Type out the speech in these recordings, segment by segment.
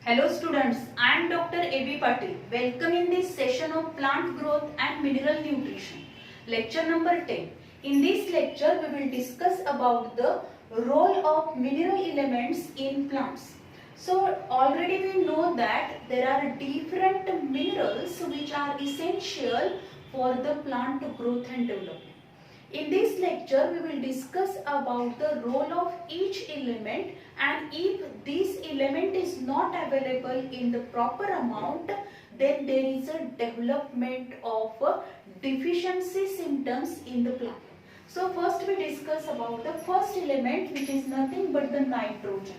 Hello students, I am Dr. A.B. Patil. Welcome in this session of plant growth and mineral nutrition. Lecture number 10. In this lecture, we will discuss about the role of mineral elements in plants. So already we know that there are different minerals which are essential for the plant growth and development. In this lecture, we will discuss about the role of each element, and if this element is not available in the proper amount, then there is a development of deficiency symptoms in the plant. So first we discuss about the first element, which is nothing but the nitrogen.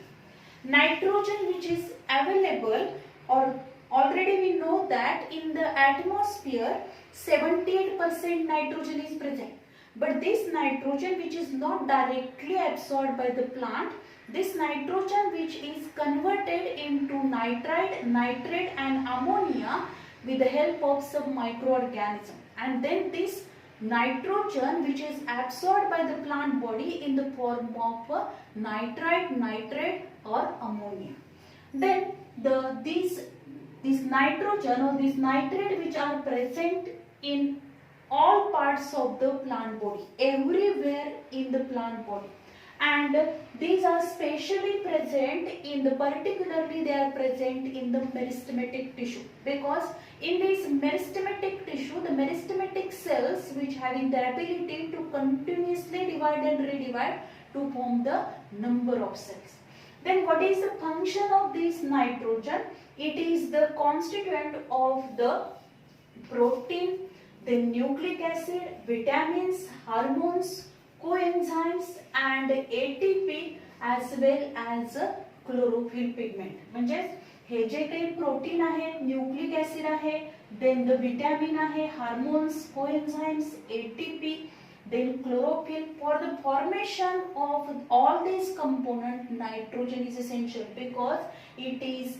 Nitrogen which is available, or already we know that in the atmosphere 78% nitrogen is present. But this nitrogen which is not directly absorbed by the plant, this nitrogen which is converted into nitrite, nitrate and ammonia with the help of some microorganism, and then this nitrogen which is absorbed by the plant body in the form of nitrite, nitrate or ammonia. Then this nitrogen or this nitrate which are present in all parts of the plant body, everywhere in the plant body, and these are specially present in the, particularly they are present in the meristematic tissue, because in this meristematic tissue, the meristematic cells which having the ability to continuously divide and redivide to form the number of cells. Then what is the function of this nitrogen? It is the constituent of the protein, the nucleic acid, vitamins, hormones, coenzymes and ATP as well as chlorophyll pigment. म्हणजे हे जे काही protein आहे, nucleic acid आहे, then the vitamin आहे, hormones, coenzymes, ATP, then chlorophyll. For the formation of all these components, nitrogen is essential because it is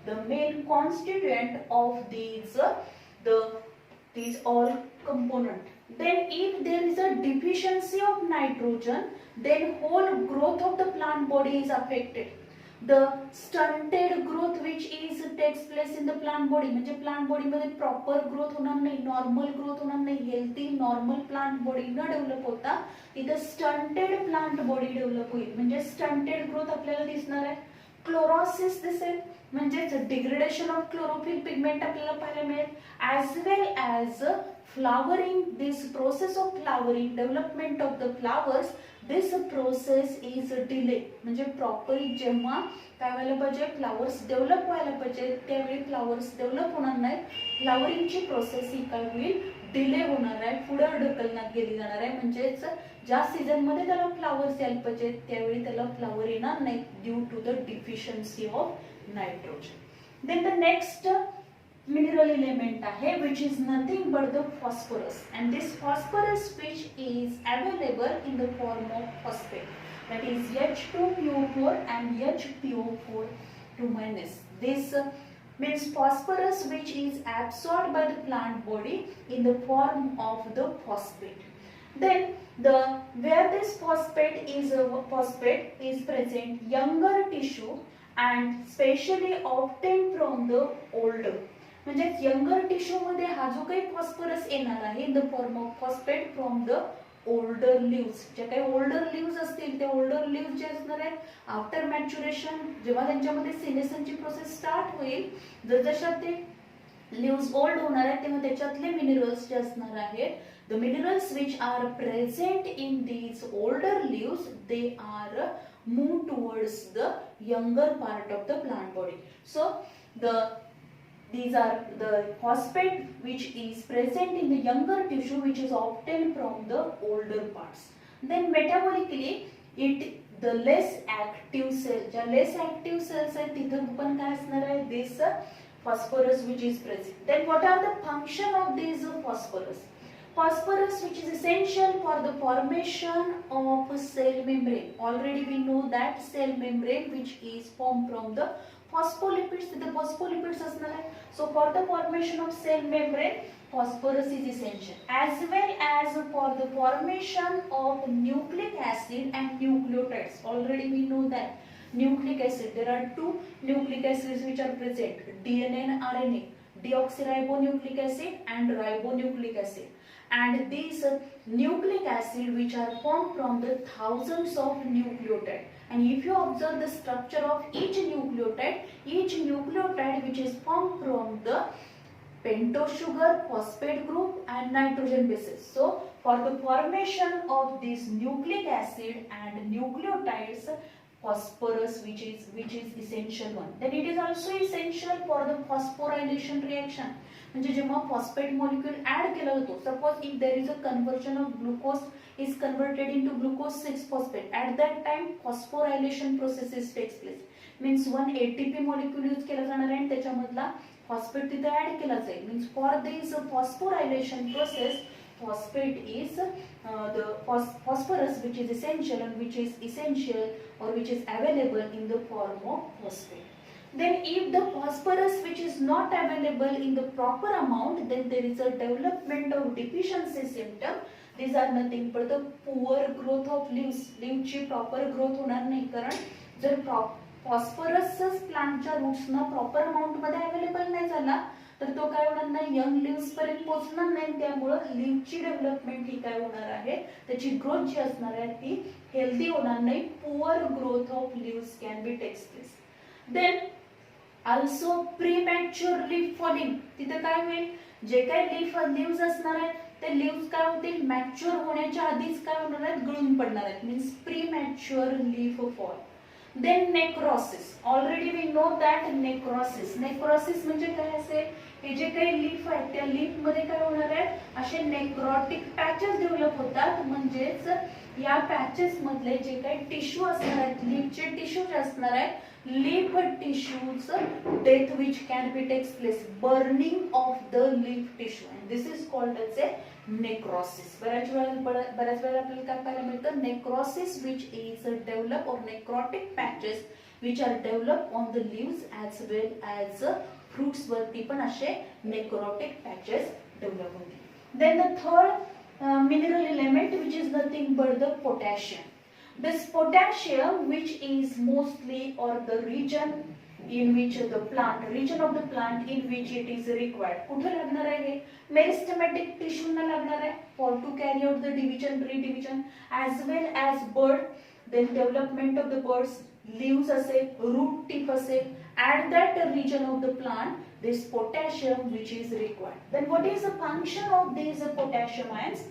the main constituent of these all component. Then if there is a deficiency of nitrogen, then whole growth of the plant body is affected. The stunted growth which is takes place in the plant body, म्हणजे plant body मध्ये proper growth होणार नाही, normal growth होणार नाही, healthy normal plant body न develop होता इथे stunted plant body develop होईल. म्हणजे stunted growth आपल्याला दिसणार आहे. क्लोरोसिस दिसेल, म्हणजेच डिग्रेडेशन ऑफ क्लोरोफिल पिगमेंट आपल्याला पाहायला मिळेल, as well as flowering. This process of flowering, development of the flowers, this process is delay. म्हणजे प्रॉपरली जेव्हा काय व्हायला पाहिजे, फ्लावर्स डेव्हलप व्हायला पाहिजे, त्यावेळी फ्लावर्स डेव्हलप होणार नाही, फ्लावरिंगची प्रोसेस ही काय होईल, डिले होणार आहे, पुढे ढकलण्यात गेली जाणार आहे. म्हणजेच ज्या सीझन मध्ये त्याला फ्लावर्स यायला पाहिजे त्यावेळी त्याला फ्लावर येणार नाही, due to the deficiency of nitrogen. Then the next mineral element आहे, which is nothing but the phosphorus, and this phosphorus which is available in the form of phosphate, that is H2PO4 and HPO4 This means phosphorus which is absorbed by the plant body in the form of the phosphate. Then where this phosphate is present, younger tissue and specially obtained from the older. म्हणजे younger tissue मध्ये हा जो काही phosphorus येणार आहे in the form of phosphate from the older leaves. जे काही older lives असतील ते ओल्डर लिव्स जे असणार आहेत आफ्टर मॅच्युरेशन, जेव्हा त्यांच्यामध्ये सिनेशनची प्रोसेस स्टार्ट होईल, जसजशा ते लिव्स ओल्ड होणार आहेत तेव्हा त्याच्यातले मिनरल्स जे असणार आहेत, the minerals which are present in these older leaves, they are move towards the younger part of the plant body. So these are the phosphate which is present in the younger tissue which is obtained from the older parts. Then metabolically the less active cell, ज्या less active cells आहेत तिथे पण काय असणार आहे, this phosphorus which is present. Then what are the function of this phosphorus? Phosphorus which is essential for the formation of cell membrane. Already we know that cell membrane which is formed from the phospholipids. The phospholipids असणार आहे. So for the formation of cell membrane, phosphorus is essential, as well as for the formation of nucleic acid and nucleotides. Already we know that nucleic acid. There are two nucleic acids which are present, DNA and RNA, deoxyribonucleic acid and ribonucleic acid. And these nucleic acid which are formed from the thousands of nucleotide. And if you observe the structure of each nucleotide which is formed from the pentose sugar, phosphate group and nitrogen bases. So for the formation of this nucleic acid and nucleotides, phosphorus which is essential one. Then it is also essential for the phosphorylation reaction. म्हणजे जेव्हा phosphate molecule add केला जातो, suppose if there is a conversion of glucose is converted into glucose 6-phosphate, at that time phosphorylation processes takes place. Means one ATP molecule use केला जाणार आहे आणि त्याच्यामधला phosphate तिथे add केला जाईल. Means for this phosphorylation process, phosphate is the phosphorus which is essential and which is essential or which is available in the form of phosphate. Then if the phosphorus which is not available in the proper amount, then there is a development of deficiency symptom. These are nothing but the poor growth of leaves. Leaves ची proper growth होणार नाही, कारण जर phosphorus प्लांटच्या roots ना proper amount मध्ये available नाही झाला तर तो काय होणार नाही, यंग लीव्स पर्यंत पोहोचणार नाही. त्यामुळे लीव्हची डेव्हलपमेंट ही काय होणार आहे, त्याची ग्रोथ जी असणार आहे ती हेल्दी होणार नाही. Poor growth of leaves can be takes place. Then also premature leaf falling. तिथे काय होईल, जे काही लीव्स असणार आहेत ते लीव्स काय होतील, मॅच्युअर होण्याच्या आधीच काय होणार आहेत, गळून पडणार आहेत. Means premature leaf fall. Then necrosis. Already we know that necrosis. Necrosis म्हणजे काय असेल, हे जे काही लीफ आहेत त्या लीफ मध्ये काय होणार आहे, असे नेक्रोटिक पॅचेस डेव्हलप होतात. म्हणजेच या पॅचेस मधले जे काही टिश्यू असणार आहेत, लीफचे टिश्यू जे असणार आहेत, leaf tissues death which can be takes place, burning of the leaf tissue, and this is called as a necrosis. बऱ्याच वेळा आपल्याला काय पाहायला मिळतं, necrosis which is develop or necrotic patches which are developed on the leaves as well as fruits वरती पण असे necrotic patches develop होते. Then the third mineral element which is nothing but the potassium. This potassium which is mostly or the region in which the region of the plant in which it is required. कुठे लागणार आहे, मेरिस्टेमॅटिक tissue ना लागणार आहे for to carry out the division, redivision as well as bird, then development of the birds, leaves असेल, root tip असेल, at that region of the plant this potassium which is required. Then what is the function of these potassium ions?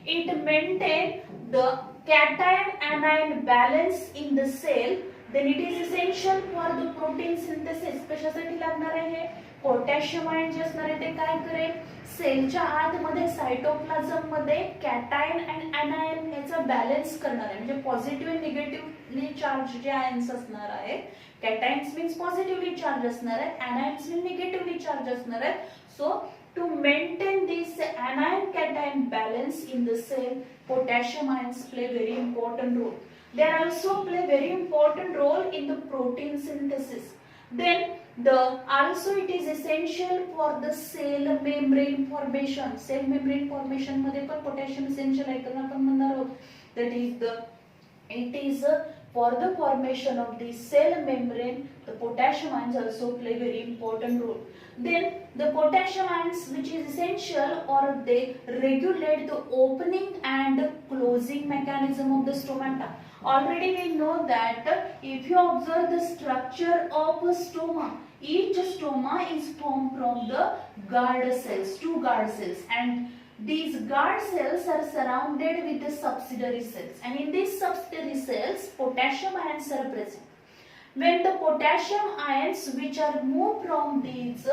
It maintain the cation anion balance in the cell. Then it is essential for the protein synthesis. कशासाठी लागणार आहे, potassium ion जे असणार आहे ते काय करेल, सेलच्या आतमध्ये सायटोप्लाझम मध्ये कॅटायन आणि anion याचा बॅलन्स करणार आहे. म्हणजे पॉझिटिव्ह आणि निगेटिव्हली चार्ज जे आयन्स असणार आहेत, कॅटायन्स मीन्स पॉझिटिव्हली चार्ज असणार आहेत, anions मीन्स निगेटिव्हली चार्ज असणार आहेत. So to maintain this anion cation balance in the cell, potassium ions play very important role. They also play very important role in the protein synthesis. Then also it is essential for the cell membrane formation. Cell membrane formation मध्ये पण potassium essential आहे, कारण आपण म्हणणार आहोत that it is for the formation of the cell membrane, the potassium ions also play very important role. Then the potassium ions which is essential or they regulate the opening and closing mechanism of the stomata. Already we know that if you observe the structure of a stoma, each stoma is formed from the guard cells, two guard cells, and these guard cells are surrounded with the subsidiary cells, and in these subsidiary cells potassium ions are present. When the potassium ions which are moved from these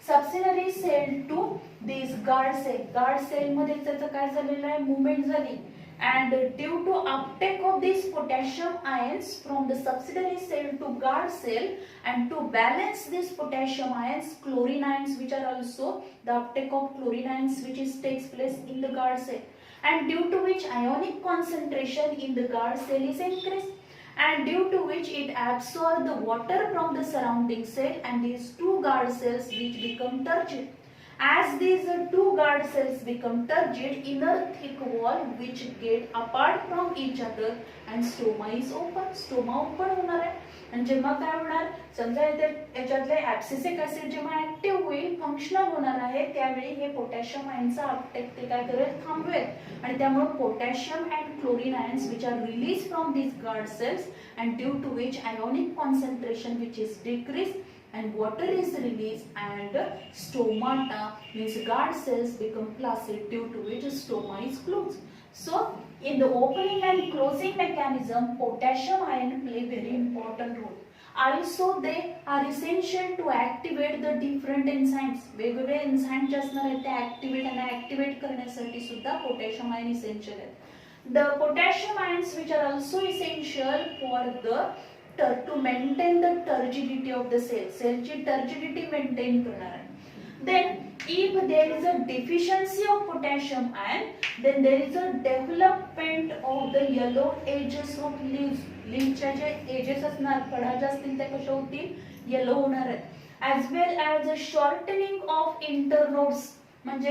subsidiary cell to these guard cell मध्ये त्याचं काय झालेलं आहे, movement झाली, and due to uptake of these potassium ions from the subsidiary cell to guard cell, and to balance these potassium ions, chlorine ions which are also the uptake of chlorine ions which is takes place in the guard cell, and due to which ionic concentration in the guard cell is increased, and due to which it absorbs the water from the surrounding cell, and these two guard cells which become turgid. As these two guard cells become turgid, inner thick wall which get apart from each other and stoma is open. Stoma open होणार आहे. आणि जेव्हा काय होणार, समजा याच्यातले abscisic acid जेव्हा active होईल, फंक्शनल होणार आहे, त्यावेळी हे पोटॅशियम आयनचा अपटेक ते काय करेल, थांबवेल, आणि त्यामुळे potassium and chlorine ions which are release from these guard cells and due to which ionic concentration which is decreased and water is released and stomata means guard cells become flaccid due to which stoma is closed. So in the opening and closing mechanism, potassium ion play very important role. Also they are essential to activate the different enzymes. वेगवेगळे enzyme जे असणार आहेत ते activate करण्यासाठी सुद्धा potassium ion essential आहेत. The potassium ions which are also essential for the to maintain the turgidity of the cell. Cell ची turgidity maintain करणार आहे. Then if there is a deficiency of potassium ion, then there is a development of the yellow edges of leaves. Leafच्या जे edges असणार, कडा ज्या असतील त्या कशा होतील, येलो होणार आहेत. As well as a shortening of internodes. म्हणजे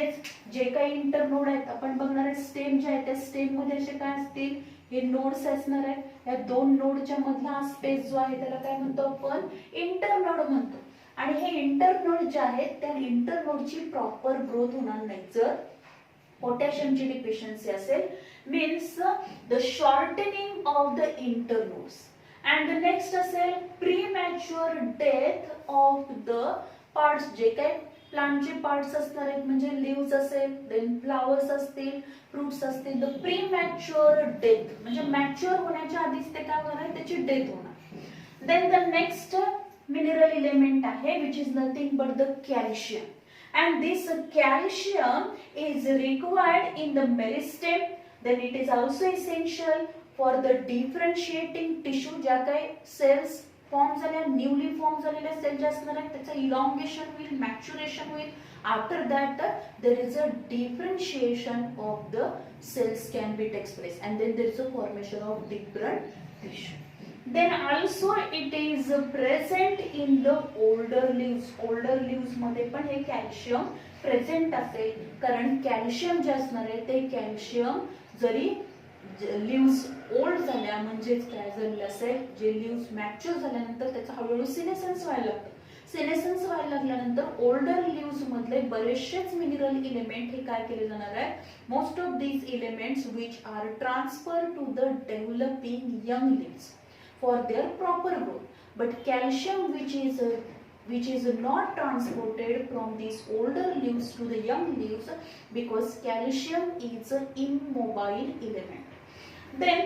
जे काही इंटरनोड आहेत आपण बघणार आहे, स्टेम जे आहे त्या स्टेम मध्ये असे काय असतील, हे नोड्स असणार आहेत. या दोन नोडच्या मधला स्पेस जो आहे त्याला काय म्हणतो आपण, इंटरनोड म्हणतो. आणि हे इंटरनोड जे आहेत त्या इंटरनोडची प्रॉपर ग्रोथ होणार नाही जर पोटॅशियमची डिफिशियन्सी असेल. Means the shortening of the internodes. And the next असेल premature death of the parts. जे काही प्लांटचे पार्ट्स असणार आहेत म्हणजे लिव्स असेल, देन फ्लावर्स असतील, फ्रुट्स असतील, द प्रीमॅच्युअर डेथ म्हणजे मॅच्युअर होण्याच्या आधीच ते काय होणार, त्याची डेथ होणार. Then the next mineral element आहे which is nothing but the calcium. And this calcium is required in the meristem. Then it is also essential for the differentiating tissue. ज्या काही सेल्स फॉर्म झाल्या, newly form झालेल्या sale जे असणार आहेत त्याचं elongation होईल, मॅच्युरेशन होईल. After that there is a differentiation of the cells can be takes place and then there is a formation of different tissue. Then also it is present in the older leaves. Older leaves मध्ये पण हे calcium present असेल, कारण calcium जे असणार आहे ते calcium जरी लिव्स ओल्ड झाल्या म्हणजेच काय झालेलं असेल, जे लिव्स मॅच्युअर झाल्यानंतर त्याचा हळूहळू सिनेसन्स व्हायला लागतं. सिनेसन्स व्हायला लागल्यानंतर ओल्डर लिव्स मधले बरेचसेच मिनरल एलिमेंट हे काय केले जाणार आहे, most of these elements which are transfer to the developing young leaves for their proper growth. But calcium which is not transported from these older leaves to the young leaves because calcium is an immobile element. Then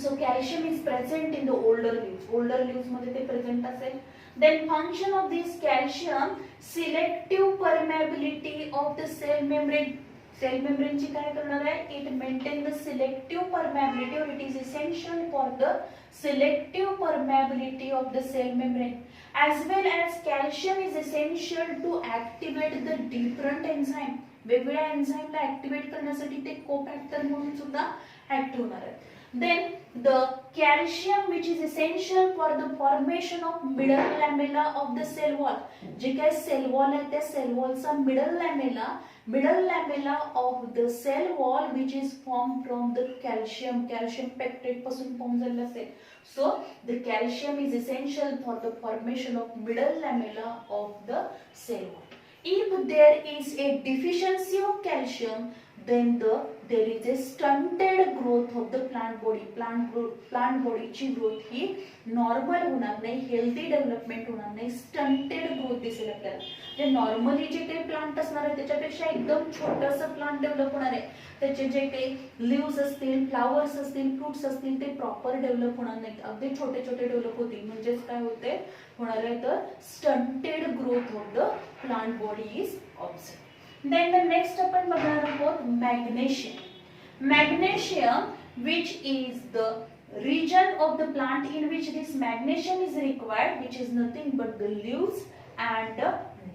so calcium is present in the older leaves. Older leaves मध्ये ते present असेल. Then function of this calcium, selective permeability of the cell membrane. Cell membrane ची काय करणार आहे, it maintain the selective permeability or it is essential for the selective permeability of the cell membrane. As well as calcium is essential to activate the different enzyme. वेगवेगळ्या एन्झाइमला activate करण्यासाठी ते कोफॅक्टर म्हणून सुद्धा active होणार आहे. Then the calcium which is essential for the formation of middle lamella of the cell wall. जे काही sale wall आहे त्या सेल वॉलचा middle lamella of the cell wall which is formed from the calcium peptide पासून form झालेला असेल. So the calcium is essential for the formation of middle lamella of the cell wall. If there is a deficiency of calcium, then there is a stunted growth of the plant body. Plant body ची growth ही normal होणार नाही, healthy development होणार नाही, stunted growth दिसेल आपल्याला. जे normally जे काही प्लांट असणार आहे त्याच्यापेक्षा एकदम छोटंसं प्लांट डेव्हलप होणार आहे. त्याचे जे काही लिव्स असतील, फ्लावर्स असतील, फ्रुट्स असतील ते प्रॉपर डेव्हलप होणार नाहीत, अगदी छोटे छोटे डेव्हलप होतील. म्हणजेच काय होते होणार आहे तर stunted growth of the plant body is observe. Then the next आपण बघणार आहोत magnesium. Magnesium which is the region of the plant in which this magnesium is required, which is nothing but the leaves and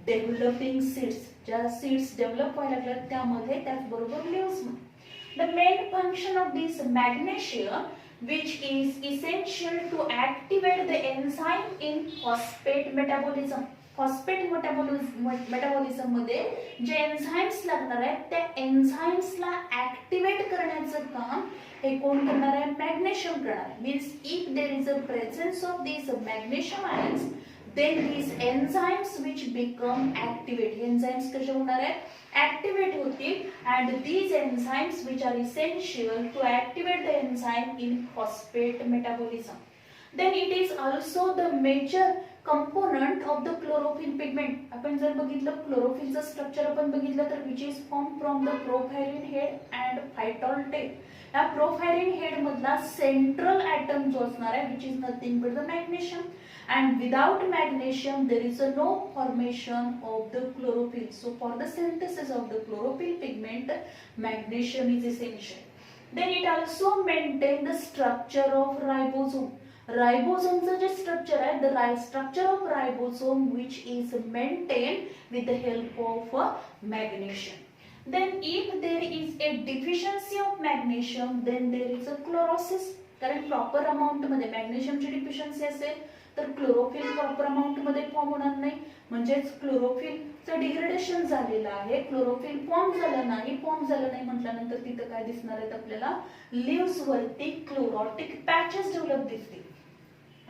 developing seeds. ज्या seeds develop व्हायला लागतात त्यामध्ये त्याचबरोबर leaves मध्ये. The main function of this magnesium which is essential to activate the enzyme in phosphate metabolism. Phosphate metabolism मध्ये जे enzymes लागणार आहेत त्या एन्झाईम्सला ऍक्टिव्हेट करण्याचं काम हे कोण करणार आहे? मॅग्नेशियम करणार आहे. Means if there is a presence of this magnesium ions then these enzymes which become activate. Enzymes कसे होणार आहे? Activate होतील and these enzymes which are essential to activate the enzyme in phosphate metabolism. Then it is also the major component of the chlorophyll pigment. आपण जर बघितलं क्लोरोफिलचं structure आपण बघितलं तर which is formed from the porphyrin head and phytol tail. या porphyrin head मधला central atom जो असणार आहे which is nothing but the magnesium. And without magnesium there is no formation of the chlorophyll. So for the synthesis of the chlorophyll pigment magnesium is essential. Then it also maintain the structure of ribosome. Ribosome चं जे structure आहे the structure of ribosome which is maintained with the help of magnesium. Then if there is a deficiency of magnesium then there is a chlorosis. कारण proper amount मध्ये मॅग्नेशियमची deficiency असेल तर chlorophyll proper amount मध्ये form होणार नाही. म्हणजेच क्लोरोफिलचं degradation झालेलं आहे. क्लोरोफिल फॉर्म झालं नाही. फॉर्म झालं नाही म्हटल्यानंतर तिथं काय दिसणार आहेत आपल्याला? लीव्स वरती क्लोरोटिक पॅचेस डेव्हलप दिसतील.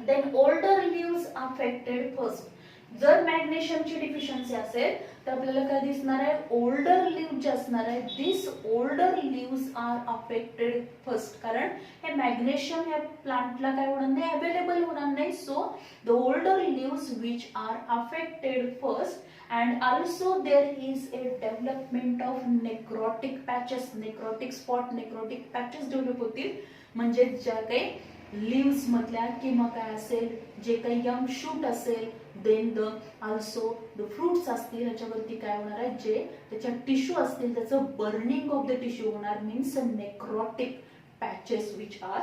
Then older leaves affected first. जर मॅग्नेशियमची डिफिशियन्सी असेल तर आपल्याला काय दिसणार आहे? ओल्डर लीव्ह जे असणार आहे this older leaves are affected first. कारण हे मॅग्नेशियम या प्लांटला काय होणार नाही? अवेलेबल होणार नाही. So the older leaves which are affected first and also there is a development of necrotic patches. necrotic spot, necrotic patches develop होतील. म्हणजे ज्या काही लीव्स मधल्या किंवा काय असेल जे काही यंग शूट असेल then the also the fruits असतील ह्याच्यावरती काय होणार आहे? जे त्याच्या टिश्यू असतील त्याचं बर्निंग ऑफ द टिश्यू होणार. Means necrotic patches which are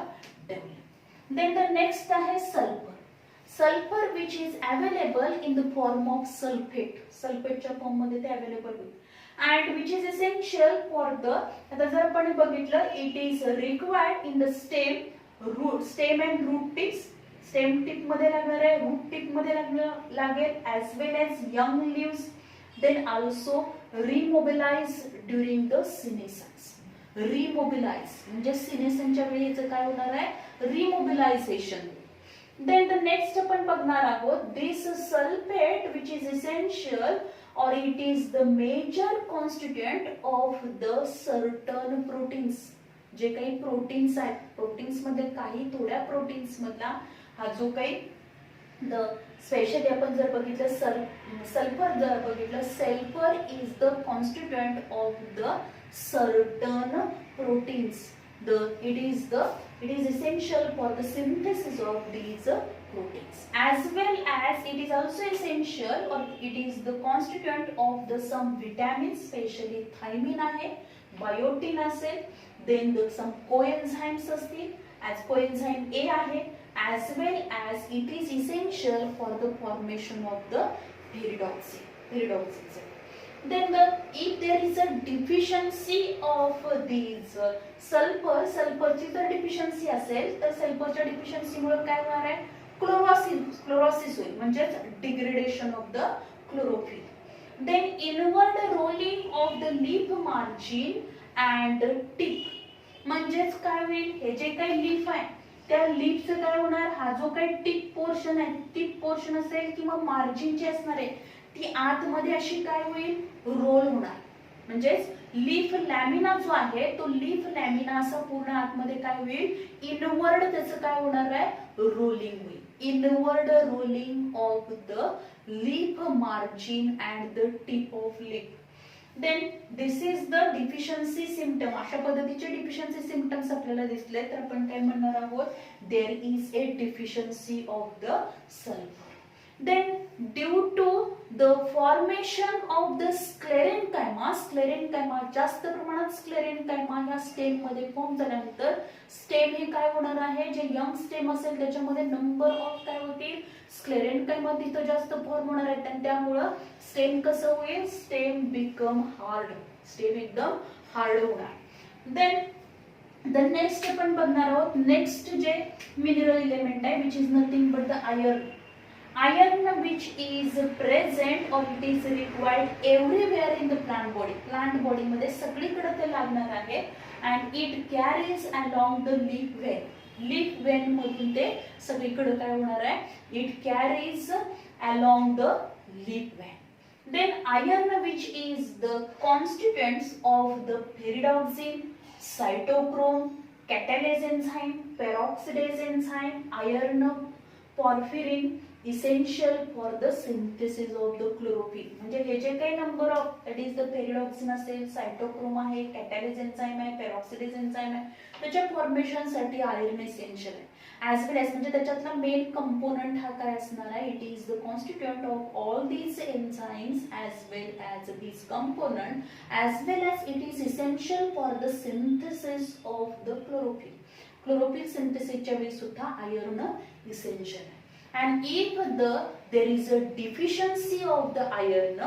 develop. Then the next आहे sulphur. Sulphur which is available in the form of sulphate. सल्फेटच्या फॉर्म मध्ये ते अवेलेबल होईल and which is essential for the. आता जर आपण बघितलं it is required in the stem and root tips. Stem tip मध्ये लागणार आहे, रूट टिप मध्ये लागेल as well as young leaves. then also remobilize during the senescence. remobilize म्हणजे senescence वेळी याचं काय होणार आहे? remobilization. then the next आपण बघणार आहोत this sulfate which is essential or it is the major constituent of the certain proteins. जे काही प्रोटीन्स आहेत प्रोटीन्स मध्ये काही थोड्या प्रोटीन्स मधला हा जो काही द स्पेशली आपण जर बघितलं सल्फर जर बघितलं sulphur is the constituent of the certain proteins. It is essential for the synthesis of these proteins as well as it is also essential or it is the constituent of the some vitamins especially thiamine आहे, biotin असेल, then the some coenzymes असतील as coenzyme A आहे as well as it is essential for the formation of the pyridoxine. Then if there is a deficiency of these सल्फरची जर deficiency असेल तर सल्फरच्या deficiency मुळे काय होणार आहे? क्लोरोसिस होईल म्हणजेच degradation of the chlorophyll. Then inward rolling of the leaf margin and tip. म्हणजेच काय होईल? हे जे काही लीफ आहे त्या लीफचं काय होणार? हा जो काही टिप पोर्शन आहे टिप पोर्शन असेल किंवा मार्जिन जे असणार आहे ती आतमध्ये अशी काय होईल? रोल होणार. म्हणजेच लीफ लॅमिना जो आहे तो लीफ लॅमिना असा पूर्ण आतमध्ये काय होईल? इनवर्ड त्याचं काय होणार आहे? रोलिंग होईल. Inward rolling of the leaf margin and the tip of leaf. Then this is the deficiency symptom. अशा पद्धतीचे डिफिशियन्सी सिम्पटम्स आपल्याला दिसले तर आपण काय म्हणणार आहोत? There is a deficiency of the sulphur. Then due to the formation of the sclerenchyma जास्त प्रमाणात sclerenchyma ह्या स्टेम मध्ये फॉर्म झाल्यानंतर स्टेम हे काय होणार आहे? जे यंग स्टेम असेल त्याच्यामध्ये नंबर ऑफ काय होतील? sclerenchyma तिथं जास्त फॉर्म होणार आहेत आणि त्यामुळं स्टेम कसं होईल? Stem become hard. स्टेम एकदम हार्ड होणार. देन द नेक्स्ट आपण बघणार आहोत नेक्स्ट जे मिनरल एलिमेंट आहे which is nothing but the iron. iron which is present or it is required everywhere in the plant body मध्ये सगळीकडे ते लागणार आहे and it carries along the leaf vein मधून ते सगळीकडे काय होणार आहे it carries along the leaf vein. Then iron which is the constituents of the pyridoxine, cytochrome, catalase enzyme, peroxidase enzyme, iron, porphyrin essential for the synthesis of the chlorophyll. म्हणजे हे जे काही number of that is the pyridoxine असेल, सायटोक्रोम आहे, कॅटालेज enzyme आहे, पेरॉक्सिडेज enzyme आहे, त्याच्या formation साठी आयर्न एसेन्शियल आहे. ॲज वेल एज म्हणजे त्याच्यातला मेन कंपोनंट हा काय असणार आहे it is the constituent of all these enzymes as well as these component as well as it is essential for the synthesis of the chlorophyll. Chlorophyll सिंथेसिसच्या वेळी सुद्धा iron essential आहे. And if there is a deficiency of the iron,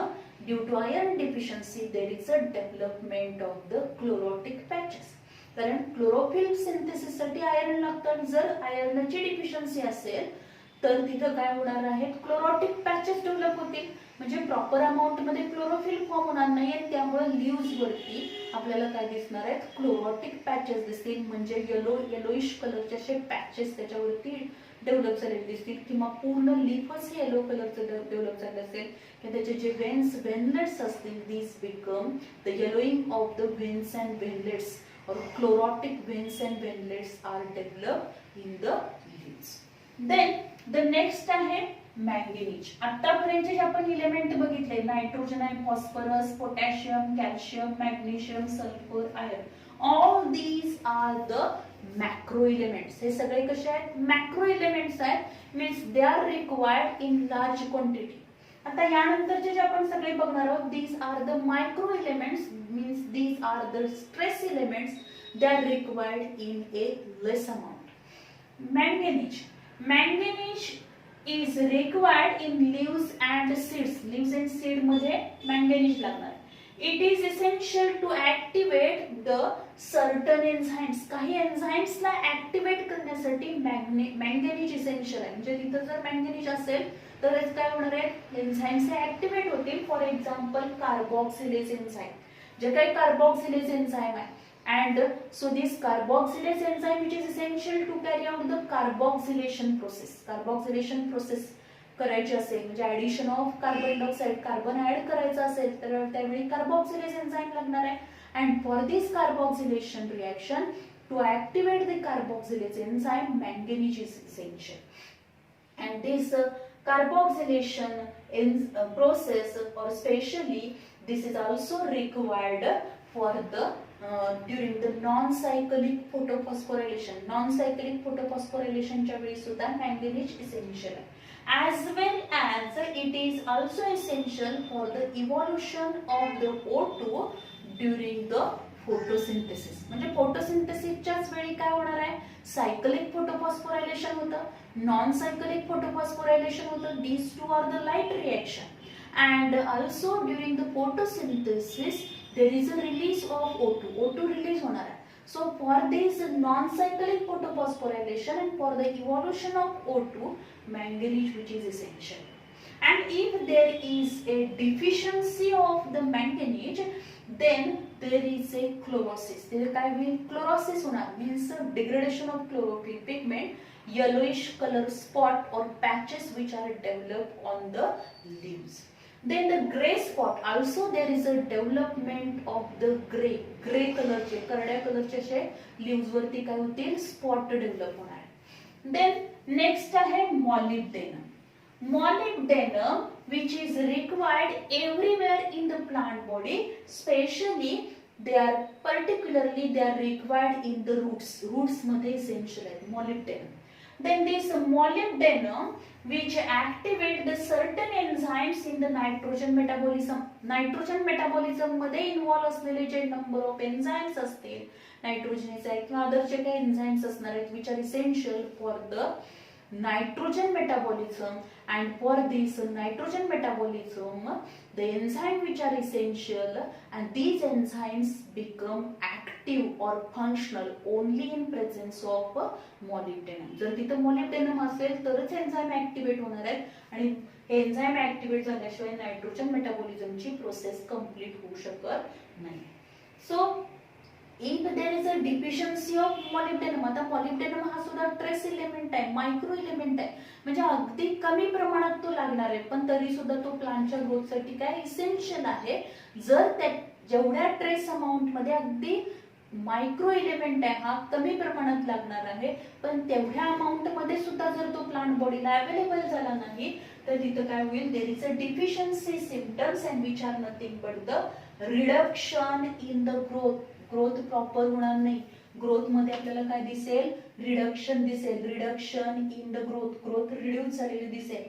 due to iron deficiency there is a development of the chlorotic patches. कारण chlorophyll synthesis साठी iron लागतं. जर आयर्नची deficiency असेल तर तिथं काय होणार आहे क्लोरोटिक पॅचेस डेव्हलप होतील. म्हणजे प्रॉपर अमाउंट मध्ये क्लोरोफिल फॉर्म होणार नाहीये त्यामुळे लीव्स वरती आपल्याला काय दिसणार आहेत क्लोरोटिक पॅचेस दिसतील. म्हणजे येलोइश कलरचे असे पॅचेस त्याच्यावरती डेव्हलप झालेले दिसतील किंवा पूर्ण लीफच येलो कलरचं डेव्हलप झालं असेल किंवा त्याचे जे वेनलेट्स असतील these become the yellowing of the veins and veinlets और chlorotic veins and veinlets are develop in the leaves. Then the next आहे मॅंगनीज. आतापर्यंत जे आपण इलेमेंट बघितले नायट्रोजन आहे, phosphorus, potassium, calcium, magnesium, sulphur, iron, all these are the macro elements. हे सगळे कसे आहेत मॅक्रो एलिमेंट्स आहेत means they are required in large quantity. आता यानंतरचे जे आपण सगळे बघणार आहोत these are the micro elements means these are the trace elements they are required in a less amount. Manganese is required in leaves and seeds. Leaves and seed मध्ये manganese लागणार. It is essential to activate the certain enzymes. काही enzymes ला activate करण्यासाठी manganese essential आहे. म्हणजे तिथं जर manganese असेल तर काय होणार आहे एन्झाइम्स ऍक्टिव्हेट होतील. फॉर एक्झाम्पल कार्बोक्सिलेज एन्झाइम जे काही कार्बोक्सिलेज एन्झाइम आहे and so this carboxylase enzyme which is essential to carry out the carboxylation process करायची असेल म्हणजे addition of carbon dioxide carbon add करायचं असेल तर त्यावेळी कार्बोक्सिलेज एन्झाइम लागणार आहे. and for this carboxylation reaction to activate the carboxylase enzyme manganese is essential. and this carboxylation process or specially this is also required for the during the non-cyclic photophosphorylation. Non-cyclic photosphorylation च्या वेळी सुद्धा manganese essential आहे. As well as it is also essential for the evolution of the O2 during the photosynthesis. म्हणजे फोटोसिंथेसिसच्याच वेळी काय होणार आहे cyclic फोटोफॉस्फोरायलेशन होतं, नॉन सायक्लिक फोटोफॉस्फोरायलेशन होतं. these two are the light reaction and also during the photosynthesis there is a release of O2 release होणार आहे. So for this non-cyclic photophosphorylation and for the evolution of O2 manganese which is essential. And if there is a deficiency of the manganese then there is a chlorosis. there काय होईल chlorosis होणार means degradation of chlorophyll pigment, yellowish color spot or patches which are developed on the leaves. Then the gray spot also there is a development of the gray color चे करड्या कलरचे असे leaves वरती काय होतील spot develop होणार. Then next आहे molybdenum. Molybdenum which is required everywhere in the plant body, especially they are required in the roots मध्ये essential आहे molybdenum. Then this molybdenum which activate the certain enzymes in the nitrogen metabolism. Nitrogen metabolism मध्ये involve असलेले जे number of enzymes असतील नायट्रोजनेज आहे किंवा other जे काही एन्झाइम्स असणार आहेत which are essential for the nitrogen metabolism, and for this nitrogen metabolism the enzyme which are essential, and these enzymes become active or functional only in presence of molybdenum. जर तिथे molybdenum असेल तरच enzyme activate होणार आहेत, आणि enzyme activate झाल्याशिवाय nitrogen मेटाबॉलिझमची process complete होऊ शकत नाही. So if there is a deficiency of molybdenum, आता molybdenum हा सुद्धा ट्रेस एलिमेंट आहे, मायक्रो एलिमेंट आहे, म्हणजे अगदी कमी प्रमाणात तो लागणार आहे, पण तरी सुद्धा तो प्लांटच्या ग्रोथ साठी काय इसेन्शियल आहे. जर त्या जेवढ्या ट्रेस अमाउंट मध्ये अगदी मायक्रो एलिमेंट आहे हा कमी प्रमाणात लागणार आहे, पण तेवढ्या अमाउंट मध्ये सुद्धा जर तो प्लांट बॉडीला अवेलेबल झाला नाही तर तिथं काय होईल, there is a deficiency symptoms and which are nothing but the reduction in the growth proper होणार नाही. ग्रोथ मध्ये आपल्याला काय दिसेल, रिडक्शन दिसेल, reduction in the growth reduce झालेली दिसेल.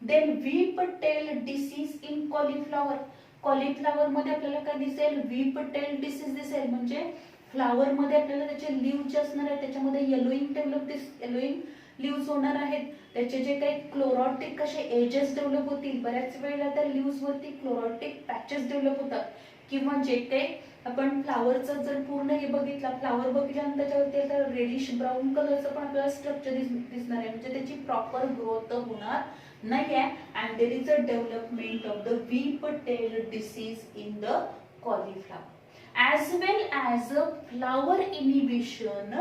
Then whip tail disease in cauliflower मध्ये आपल्याला काय दिसेल, व्हीप टेल डिसीज दिसेल, म्हणजे फ्लावर मध्ये आपल्याला त्याचे लीव्ह जे असणार आहे त्याच्यामध्ये येलोइंग लीव्स होणार आहेत. त्याचे जे काही क्लोरोटिक कसे एजेस डेव्हलप होतील, बऱ्याच वेळेला त्या लीव्स वरती क्लोरोटिक पॅचेस डेव्हलप होतात, किंवा जे काही आपण फ्लावरचं जर पूर्ण हे बघितला, फ्लावर बघितल्यानंतर त्याच्यावरती आता रेडिश ब्राऊन कलरचं पण आपल्याला स्ट्रक्चर दिसणार आहे, म्हणजे त्याची प्रॉपर ग्रोथ होणार नाही आहे. And there is a development of the whip tail disease in the cauliflower as well as a flower inhibition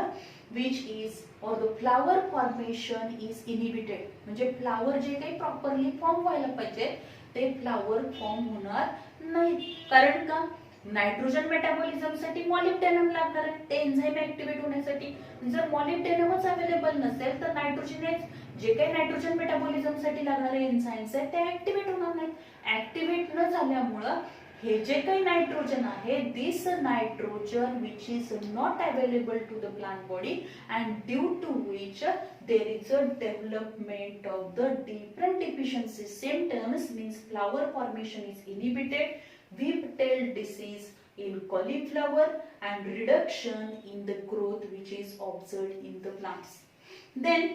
which is or the flower formation is inhibited. म्हणजे फ्लावर जे काही प्रॉपरली फॉर्म व्हायला पाहिजे ते flower form होणार नाही. कारण का, नायट्रोजन मेटाबॉलिझम साठी मॉलिब्डेनम लागणार आहे, ते एन्झाईम ऍक्टिव्हेट होण्यासाठी. जर मॉलिब्डेनमच अवेलेबल नसेल तर नायट्रोजनेज जे काही नायट्रोजन मेटाबॉलिझम साठी लागणारे एन्झाईम्स आहेत ते ऍक्टिव्हेट होणार नाहीत. ऍक्टिव्हेट न झाल्यामुळं हे जे काही नायट्रोजन आहे, this nitrogen which is not available to the plant body and due to which there is a development of the different deficiency symptoms, means flower formation is inhibited, whip tail disease in cauliflower, and reduction in the growth which is observed in the plants. Then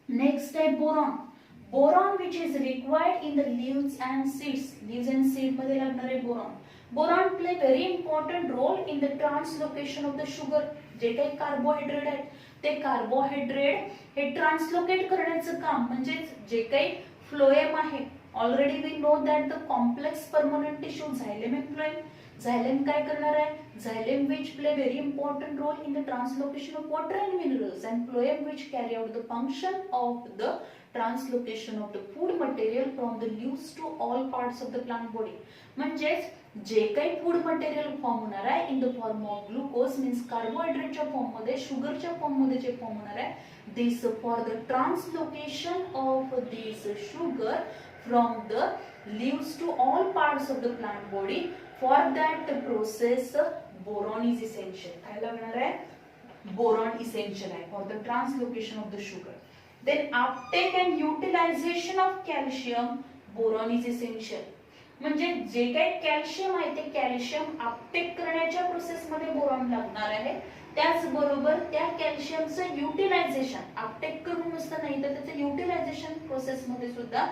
next type boron which is required in the leaves and seed मध्ये लागणारे boron play very important role in the translocation of the sugar. जे काही carbohydrate आहेत ते carbohydrate हे translocate करण्याचं काम, म्हणजे जे काही फ्लोएम आहे, already we know that the complex permanent tissue xylem and phloem. Xylem काय करणार आहे, Xylem which play very important role in the translocation of water and minerals, and phloem which carry out the function of the translocation of the food material from the leaves to all parts of the plant body. म्हणजेच जे काही food material form होणार आहे in the form of glucose, means कार्बोहायड्रेटच्या form मध्ये, शुगरच्या form मध्ये जे फॉर्म होणार आहे, this for the translocation of this sugar from the leaves to all parts of the plant body. For that process boron is essential. काय लागणार आहे, boron essential आहे for the translocation of the sugar. Then uptake and utilization of calcium, boron is essential. म्हणजे जे काही calcium आहे ते calcium Uptake करण्याच्या प्रोसेस मध्ये बोरॉन लागणार आहे. त्याचबरोबर त्या कॅल्शियमचं युटिलायझेशन, अपटेक करून नुसतं नाही तर त्याचं युटिलायझेशन प्रोसेस मध्ये सुद्धा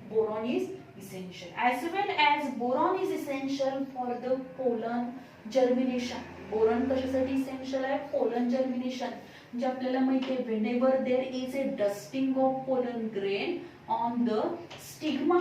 boron is essential. As well as boron is essential for the pollen germination. boron कशासाठी essential आहे, pollen germination. म्हणजे आपल्याला माहिती आहे, whenever there is a dusting of pollen grain on the stigma,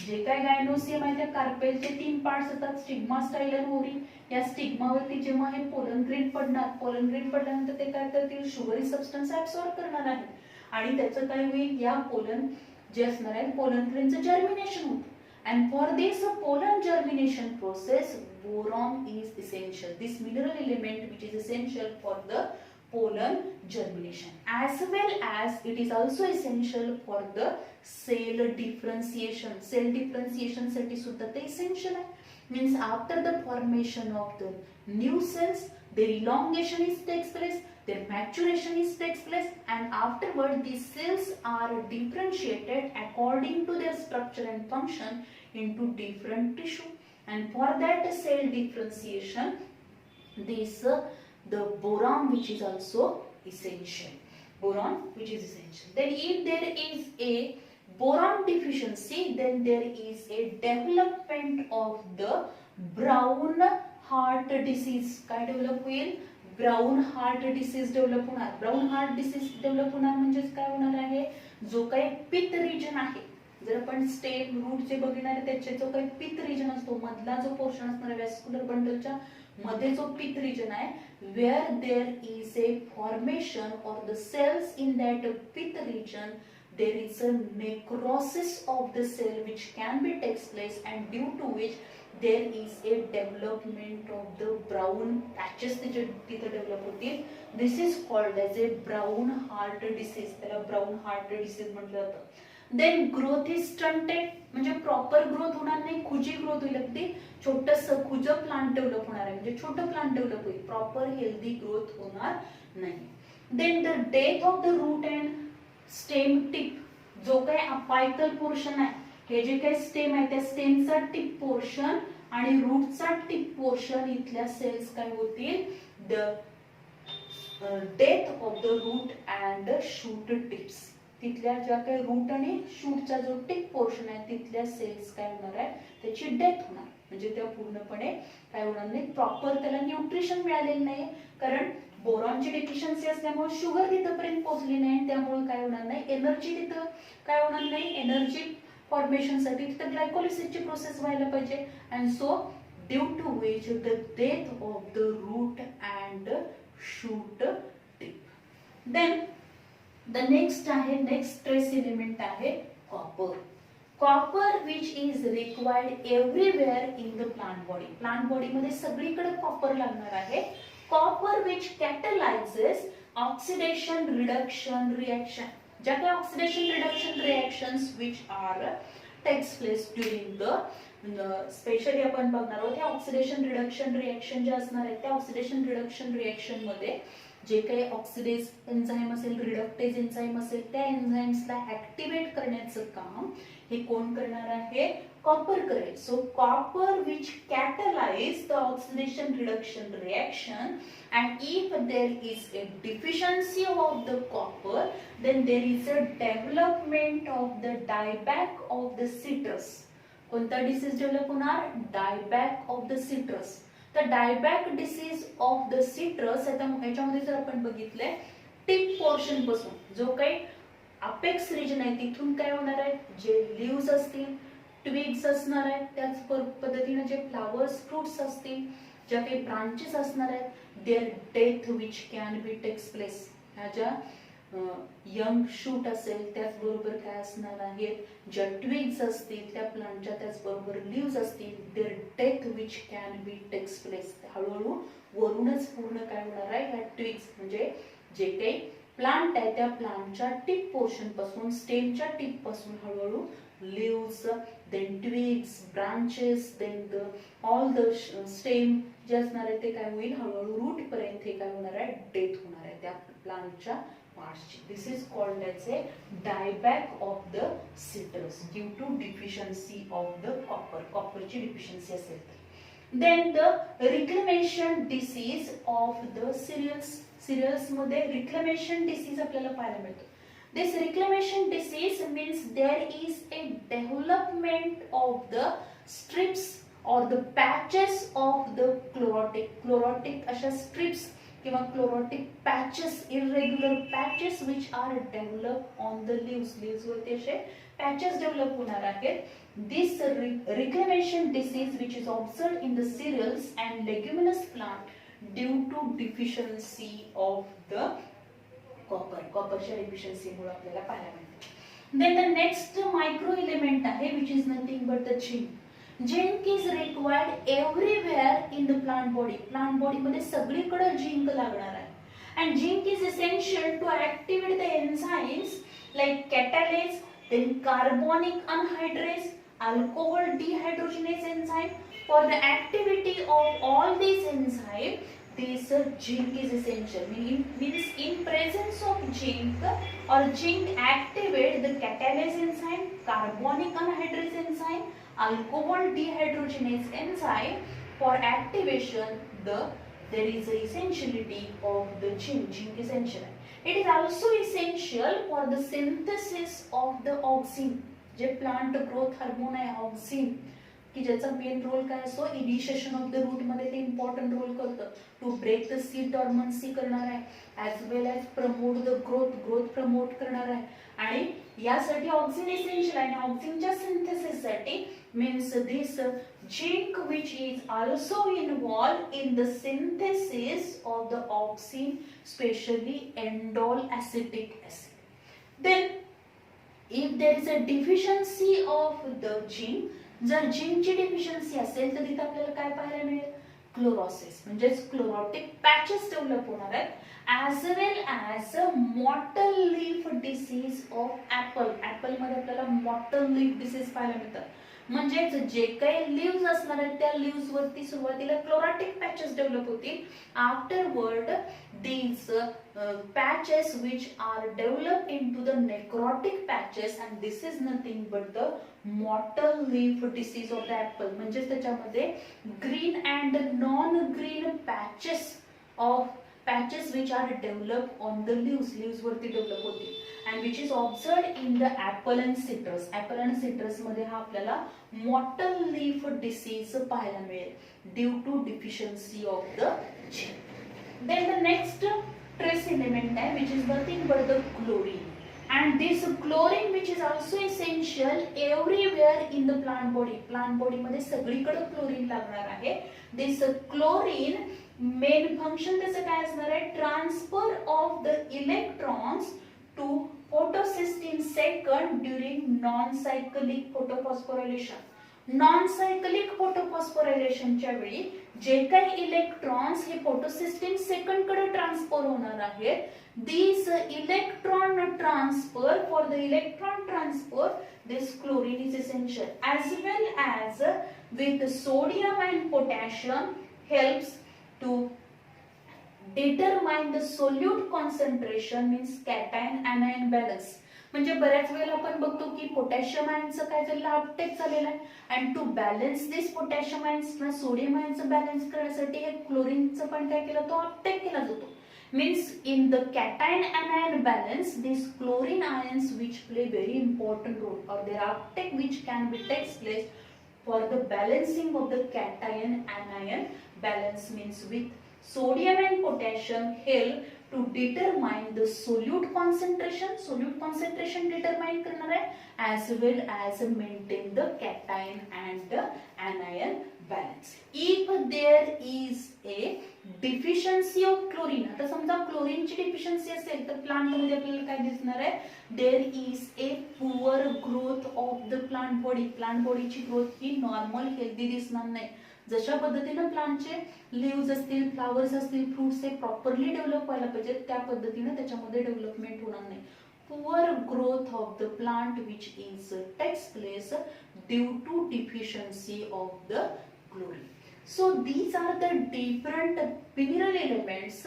जे काय गायनोसियम आहे त्या कार्पेलचे 3 पार्ट्स असतात, स्टिग्मा, स्टायलम, ओरी. या स्टिग्मावरती जेव्हा हे पोलन ग्रेन पडणार, पोलन ग्रेन पडल्यानंतर ते काय करतील, शुगरी सबस्टन्स ऍब्सॉर्ब करणार आहेत, आणि त्याचं काय होईल, या पोलन जे असणार आहे पोलन ग्रेनचं जर्मिनेशन होतं. And for this pollen germination process, boron is essential. This mineral element which is essential for the pollen germination, as well as it is also essential for the cell differentiation. Cell differentiation साठी सुद्धा ते essential आहे. Means after the formation of the new cells, their elongation is takes place, their maturation is takes place, and afterward these cells are differentiated according to their structure and function into different tissue. And for that cell differentiation, this the boron which is also essential. boron which is essential. Then if there is a boron deficiency, then there is a development of the brown heart disease. काय develop होईल? Brown heart disease develop होणार. Brown heart disease develop होणार म्हणजे काय होणार आहे? जो काही पित्त रिजन आहे, जर आपण स्टेम रूट जे बघणार आहे त्याचे जो काही पित्त रिजन असतो, मधला जो पोर्शन असणार वॅस्क्युलर बंडलच्या मध्ये जो पित्त रिजन आहे, where there is a formation of the cells in that pith region, there is a necrosis of the cell which can be takes place, and due to which there is a development of the brown patches तिथे develop होतील. This is called as a brown heart disease. त्याला brown heart disease म्हटलं जातं. Then growth is stunted, म्हणजे proper growth होणार नाही, खुजी growth होईल. अगदी छोटंसं खुजं प्लांट डेव्हलप होणार आहे, म्हणजे छोटं प्लांट डेव्हलप होईल, प्रॉपर हेल्दी ग्रोथ होणार नाही. Then the death of the root and stem tip, जो काही अपायकल पोर्शन आहे, हे जे काही स्टेम आहे त्या स्टेमचा टिप पोर्शन आणि रूटचा टिप पोर्शन, इथल्या सेल्स काय होतील? The death of the root and shoot tips, तिथल्या ज्या काही रूट आणि शूटचा जो टिप पोर्शन आहे तिथल्या सेल्स काय होणार आहे? त्याची डेथ होणार. म्हणजे त्या पूर्णपणे काय होणार नाही, प्रॉपर त्याला न्यूट्रिशन मिळालेलं नाही, कारण बोरॉनची डेफिशियन्सी असल्यामुळे शुगर तिथपर्यंत पोहोचली नाही, त्यामुळे काय होणार नाही, एनर्जी तिथं काय होणार नाही, एनर्जी फॉर्मेशन साठी तिथं ग्लायकोलिसिसची प्रोसेस व्हायला पाहिजे. And so due to which the death of the root and shoot tip. Then the next आहे, नेक्स्ट ट्रेस एलिमेंट आहे copper. Copper which is required everywhere in the plant body. Plant body मध्ये सगळीकडे copper लागणार आहे. Copper which catalyzes oxidation reduction reaction. ज्या काही oxidation reduction reactions which are takes place during the specially आपण बघणार आहोत, त्या ऑक्सिडेशन रिडक्शन रिएक्शन जे असणार आहेत त्या ऑक्सिडेशन रिडक्शन रिएक्शन मध्ये जे काही ऑक्सिडेज एन्झाईम असेल, रिडक्टेज एन्झाईम असेल, त्या एन्झाईम्सला ऍक्टिव्हेट करण्याचं काम हे कोण करणार आहे? कॉपर करेल. So copper which कॅटलाइज the oxidation reduction reaction, and if there is a deficiency of the copper, then there is a development of the dieback of the citrus. कोणता डिसीज डेव्हलप होणार? Dieback of the citrus. तर dieback disease of the citrus, आता याच्यामध्ये जर आपण बघितलंय tip portion पासून जो काही अपेक्स रिजन आहे तिथून काय होणार आहे, जे लिव्स असतील, ट्विग्स असणार आहेत, त्याच पद्धतीने जे फ्लावर्स, फ्रुट्स असतील, ज्या काही ब्रांचेस असणार आहेत, their death which can be takes place. ह्या ज्या यंग शूट असेल त्याचबरोबर काय असणार आहेत, ज्या ट्विग्स असतील त्या प्लांटच्या, त्याचबरोबर लिव्स असतील, their death which can be takes place. हळूहळू वरूनच पूर्ण काय होणार आहे, ह्या ट्विग्स म्हणजे जे काही प्लांट आहे त्या प्लांटच्या टिप पोर्शन पासून, स्टेमच्या टिप पासून हळूहळू leaves, then twigs, branches, then all the stem जे असणार आहे ते काय होईल, हळूहळू रूट पर्यंत हे काय होणार आहे, डेथ होणार आहे त्या प्लांटच्या पार्ट्सची. This is called as a dieback of the citrus due to deficiency of the copper. कॉपरची डिफिशियन्सी असेल तर. Then the reclamation disease of the cereals. Cereals मध्ये रिक्लेमेशन डिसीज आपल्याला पाहायला मिळतो. This reclamation disease means there is a development of the strips or the patches of the chlorotic. Chlorotic अशा strips किंवा chlorotic patches, irregular patches which are developed on the leaves. Leaves वरती असे patches develop होणार आहेत. This reclamation disease which is observed in the cereals and leguminous plant due to deficiency of the copper. कॉपरच्या डेफिशियन्सीमुळे आपल्याला पाहायला मिळते. Then the next micro element आहे which is nothing but the zinc. Zinc is required everywhere in the plant body. Plant body मध्ये सगळीकडे zinc लागणार आहे. And zinc is essential to activate the enzymes like catalase, then carbonic anhydrase, alcohol dehydrogenase enzyme. For the activity of all these enzymes, this zinc is essential. Means in presence of zinc or zinc activate the catalase enzyme, carbonic anhydrase enzyme, alcohol dehydrogenase enzyme. For activation there is a essentiality of the zinc. Zinc essential. It is also essential for the synthesis of the auxin, जे plant growth hormone आहे auxin, की ज्याचा main role काय असतो, initiation of the route मध्ये ते important role करतं, to break the seed डॉर्मन्सी करणार आहे, as well as promote the growth promote करणार आहे. आणि यासाठी ऑक्सिन एसेन्शियल आहे. आणि ऑक्सिनच्या सिंथेसिस साठी means this zinc which is also involved in the synthesis of the auxin, especially indole acetic acid. Then if there is a deficiency of the zinc, जर झिंकची deficiency असेल तर तिथे आपल्याला काय पाहायला मिळेल, क्लोरोसिस म्हणजेच क्लोरोटिक पॅचेस डेव्हलप होणार आहेत, as well as mottle leaf disease of apple. Apple मध्ये आपल्याला mottle leaf disease पाहायला मिळतात. म्हणजेच जे काही लीव्स असणार आहेत त्या लीव्स वरती सुरुवातीला क्लोरोटिक पॅचेस डेव्हलप होतील. Afterward these patches which are developed into the necrotic patches, and this is nothing but the mottle leaf disease of the apple. म्हणजेच त्याच्यामध्ये green and non green patches which are developed on the leaves वरती develop होतील, and which is observed in the apple and citrus. apple and citrus मध्ये हा आपल्याला mottle leaf disease पाहायला मिळेल due to deficiency of the gene. Then the next trace element आहे which is nothing but the chlorine, and this chlorine which is also essential everywhere in the plant body मध्ये सगळीकडे chlorine लागणार आहे. this chlorine main function त्याचं काय असणार आहे, transfer of the electrons to photosystem second during non cyclic photophosphorylation. Non cyclic फोटोफॉस्फोरायलेशनच्या वेळी जे काही इलेक्ट्रॉन्स हे फोटोसिस्टीन सेकंड कडे ट्रान्सफर होणार आहेत, these electron transfer, for the electron transfer this chlorine is essential, as well as with sodium and potassium helps to determine the solute concentration, means cation anion balance. म्हणजे बऱ्याच वेळेला आपण बघतो की पोटॅशियम आयनचं काय झालेलं अपटेक झालेलं आहे, and to balance this potassium ions किंवा सोडियम आयनचं बॅलन्स करण्यासाठी हे क्लोरीनचं पण काय केलं, तो अपटेक केला जातो. means in the cation anion balance these chlorine ions which play very important role, or their uptake which can be takes place for the balancing of the cation anion balance, means with sodium and potassium help to determine the solute concentration determine करणार आहे, as well as maintain the cation and the anion balance. If there is a deficiency of chlorine, आता समजा क्लोरीनची deficiency असेल तर plant मध्ये आपल्याला काय दिसणार आहे, there is a poor growth of the plant बॉडीची ग्रोथ ही नॉर्मल हेल्दी दिसणार नाही. जशा पद्धतीने प्लांटचे लीव्स असतील, फ्लावर्स असतील, फ्रुट्स हे प्रॉपरली डेव्हलप व्हायला पाहिजे त्या पद्धतीने त्याच्यामध्ये डेव्हलपमेंट होणार नाही. Poor growth of the plant which is takes place due to deficiency of the chlorine. So these are the different mineral elements,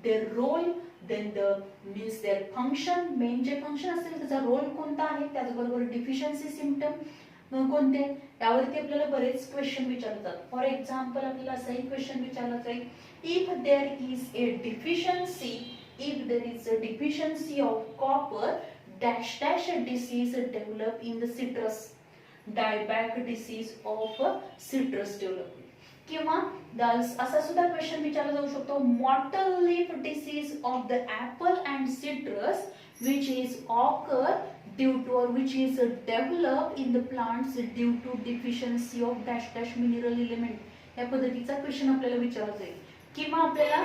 their role, then the means their function. Main जे function असेल त्याचा role कोणता आहे, त्याचबरोबर deficiency symptom कोणते, यावरती आपल्याला बरेच क्वेश्चन विचारतात. फॉर एक्झाम्पल आपल्याला असाही क्वेश्चन विचारला जाईल, if there is a deficiency of copper dash dash disease develop in the citrus, dieback disease of citrus develop. किंवा असा सुद्धा क्वेश्चन विचारला जाऊ शकतो, mottle leaf disease of the apple and citrus which is occur due to, or which is developed in the plants due to deficiency of dash dash mineral element. या पद्धतीचा question आपल्याला विचारला जाईल. किंवा आपल्याला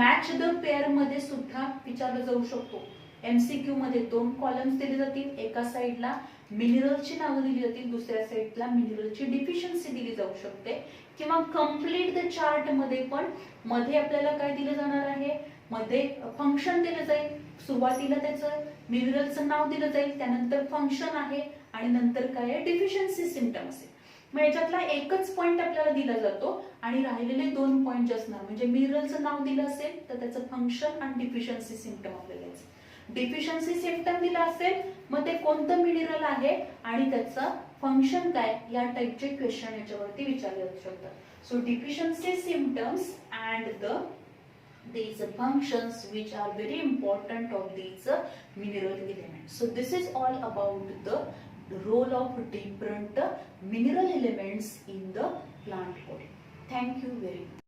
मॅच द पेअर मध्ये सुद्धा विचारला जाऊ शकतो. एमसीक्यू मध्ये दोन कॉलम्स दिले जातील, एका साइडला मिनरलची नावं दिली जातील, दुसऱ्या साइडला मिनरलची डिफिशियन्सी दिली जाऊ शकते. किंवा कंप्लीट द चार्ट मध्ये पण मध्ये आपल्याला काय दिलं जाणार आहे, मध्ये फंक्शन दिलं जाईल. सुरुवातीला त्याचं मिनरलचं नाव दिलं जाईल, त्यानंतर फंक्शन आहे आणि नंतर काय आहे, डिफिशियन्सी सिम्पटम असेल. मग याच्यातला एकच पॉइंट आपल्याला दिला जातो आणि राहिलेले दोन पॉइंट असणार. म्हणजे मिनरलचं नाव दिलं असेल तर त्याचं फंक्शन आणि डिफिशियन्सी सिम्पटम आपल्याला यायचं. डिफिशियन्सी सिम्पटम दिला असेल मग ते कोणतं मिनरल आहे आणि त्याचं फंक्शन काय, या टाइपचे क्वेश्चन याच्यावरती विचारले जाऊ शकतात. So deficiency symptoms and the these functions which are very important of these mineral elements. So this is all about the role of different mineral elements in the plant body. Thank you very much.